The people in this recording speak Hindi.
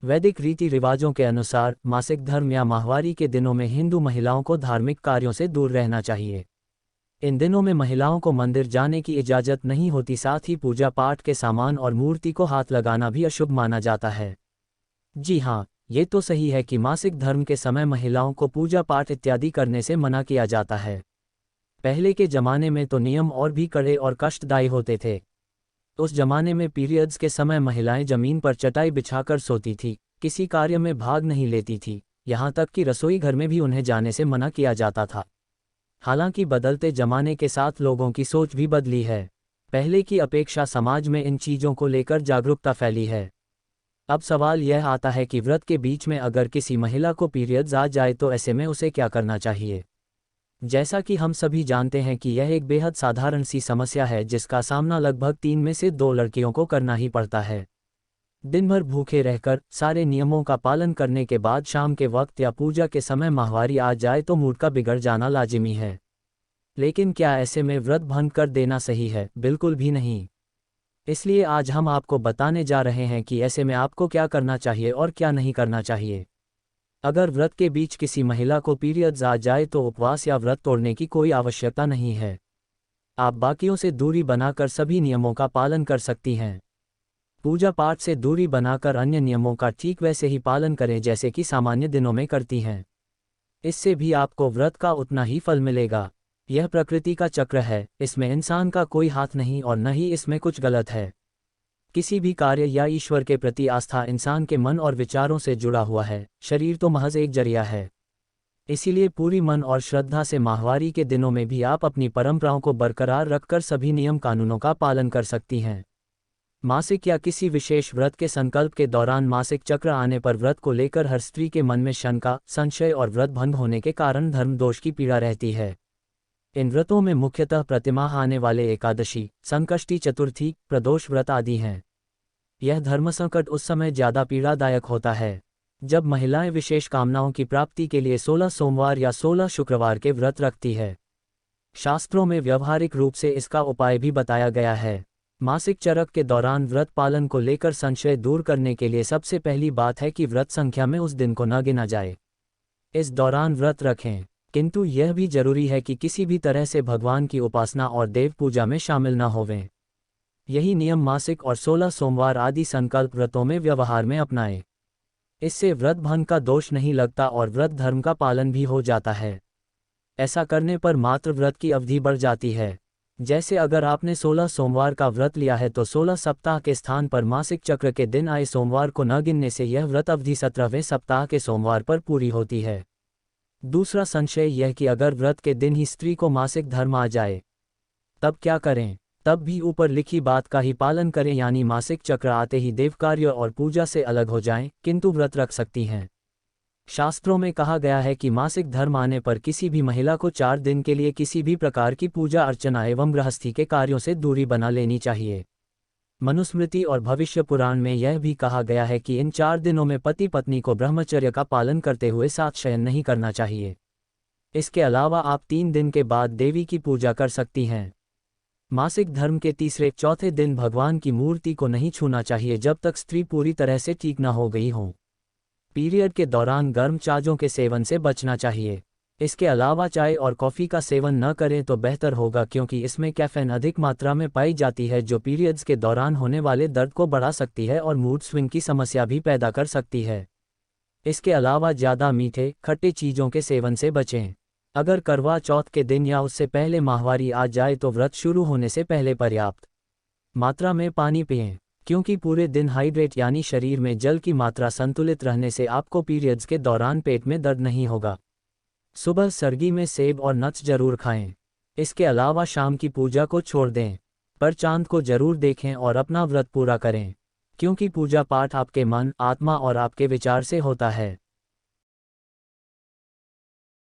वैदिक रीति रिवाजों के अनुसार मासिक धर्म या माहवारी के दिनों में हिंदू महिलाओं को धार्मिक कार्यों से दूर रहना चाहिए। इन दिनों में महिलाओं को मंदिर जाने की इजाज़त नहीं होती, साथ ही पूजा पाठ के सामान और मूर्ति को हाथ लगाना भी अशुभ माना जाता है। जी हाँ, ये तो सही है कि मासिक धर्म के समय महिलाओं को पूजा पाठ इत्यादि करने से मना किया जाता है। पहले के ज़माने में तो नियम और भी कड़े और कष्टदायी होते थे। उस जमाने में पीरियड्स के समय महिलाएं जमीन पर चटाई बिछाकर सोती थी, किसी कार्य में भाग नहीं लेती थी, यहाँ तक कि रसोई घर में भी उन्हें जाने से मना किया जाता था। हालांकि बदलते जमाने के साथ लोगों की सोच भी बदली है। पहले की अपेक्षा समाज में इन चीज़ों को लेकर जागरूकता फैली है। अब सवाल यह आता है कि व्रत के बीच में अगर किसी महिला को पीरियड्स आ जाए तो ऐसे में उसे क्या करना चाहिए। जैसा कि हम सभी जानते हैं कि यह एक बेहद साधारण सी समस्या है जिसका सामना लगभग 3 में से 2 लड़कियों को करना ही पड़ता है। दिन भर भूखे रहकर सारे नियमों का पालन करने के बाद शाम के वक्त या पूजा के समय माहवारी आ जाए तो मूड का बिगड़ जाना लाजिमी है। लेकिन क्या ऐसे में व्रत भंग कर देना सही है? बिल्कुल भी नहीं। इसलिए आज हम आपको बताने जा रहे हैं कि ऐसे में आपको क्या करना चाहिए और क्या नहीं करना चाहिए। अगर व्रत के बीच किसी महिला को पीरियड्स आ जाए तो उपवास या व्रत तोड़ने की कोई आवश्यकता नहीं है। आप बाकियों से दूरी बनाकर सभी नियमों का पालन कर सकती हैं। पूजा पाठ से दूरी बनाकर अन्य नियमों का ठीक वैसे ही पालन करें जैसे कि सामान्य दिनों में करती हैं। इससे भी आपको व्रत का उतना ही फल मिलेगा। यह प्रकृति का चक्र है, इसमें इंसान का कोई हाथ नहीं और न ही इसमें कुछ गलत है। किसी भी कार्य या ईश्वर के प्रति आस्था इंसान के मन और विचारों से जुड़ा हुआ है, शरीर तो महज एक जरिया है। इसीलिए पूरी मन और श्रद्धा से माहवारी के दिनों में भी आप अपनी परंपराओं को बरकरार रखकर सभी नियम कानूनों का पालन कर सकती हैं। मासिक या किसी विशेष व्रत के संकल्प के दौरान मासिक चक्र आने पर व्रत को लेकर हर स्त्री के मन में शंका, संशय और व्रत भंग होने के कारण धर्म दोष की पीड़ा रहती है। इन व्रतों में मुख्यतः प्रतिमाह आने वाले एकादशी, संकष्टी चतुर्थी, प्रदोष व्रत आदि हैं। यह धर्मसंकट उस समय ज़्यादा पीड़ादायक होता है जब महिलाएं विशेष कामनाओं की प्राप्ति के लिए 16 सोमवार या 16 शुक्रवार के व्रत रखती है। शास्त्रों में व्यवहारिक रूप से इसका उपाय भी बताया गया है। मासिक चरक के दौरान व्रत पालन को लेकर संशय दूर करने के लिए सबसे पहली बात है कि व्रत संख्या में उस दिन को न गिना जाए। इस दौरान व्रत रखें, किंतु यह भी जरूरी है कि किसी भी तरह से भगवान की उपासना और देव पूजा में शामिल न होवें। यही नियम मासिक और 16 सोमवार आदि संकल्प व्रतों में व्यवहार में अपनाएं। इससे व्रत भंग का दोष नहीं लगता और व्रत धर्म का पालन भी हो जाता है। ऐसा करने पर मात्र व्रत की अवधि बढ़ जाती है। जैसे अगर आपने 16 सोमवार का व्रत लिया है तो 16 सप्ताह के स्थान पर मासिक चक्र के दिन आए सोमवार को न गिनने से यह व्रत अवधि 17वें सप्ताह के सोमवार पर पूरी होती है। दूसरा संशय यह कि अगर व्रत के दिन ही स्त्री को मासिक धर्म आ जाए तब क्या करें। तब भी ऊपर लिखी बात का ही पालन करें, यानी मासिक चक्र आते ही देव कार्य और पूजा से अलग हो जाएं, किंतु व्रत रख सकती हैं। शास्त्रों में कहा गया है कि मासिक धर्म आने पर किसी भी महिला को 4 दिन के लिए किसी भी प्रकार की पूजा अर्चना एवं गृहस्थी के कार्यों से दूरी बना लेनी चाहिए। मनुस्मृति और भविष्य पुराण में यह भी कहा गया है कि इन 4 दिनों में पति पत्नी को ब्रह्मचर्य का पालन करते हुए साथ शयन नहीं करना चाहिए। इसके अलावा आप 3 दिन के बाद देवी की पूजा कर सकती हैं। मासिक धर्म के तीसरे चौथे दिन भगवान की मूर्ति को नहीं छूना चाहिए जब तक स्त्री पूरी तरह से ठीक न हो गई हो। पीरियड के दौरान गर्म चाजों के सेवन से बचना चाहिए। इसके अलावा चाय और कॉफ़ी का सेवन न करें तो बेहतर होगा, क्योंकि इसमें कैफीन अधिक मात्रा में पाई जाती है जो पीरियड्स के दौरान होने वाले दर्द को बढ़ा सकती है और मूड स्विंग की समस्या भी पैदा कर सकती है। इसके अलावा ज़्यादा मीठे खट्टे चीज़ों के सेवन से बचें। अगर करवा चौथ के दिन या उससे पहले माहवारी आ जाए तो व्रत शुरू होने से पहले पर्याप्त मात्रा में पानी पिएं, क्योंकि पूरे दिन हाइड्रेट यानी शरीर में जल की मात्रा संतुलित रहने से आपको पीरियड्स के दौरान पेट में दर्द नहीं होगा। सुबह सर्गी में सेब और नट्स जरूर खाएं। इसके अलावा शाम की पूजा को छोड़ दें, पर चांद को जरूर देखें और अपना व्रत पूरा करें, क्योंकि पूजा पाठ आपके मन, आत्मा और आपके विचार से होता है।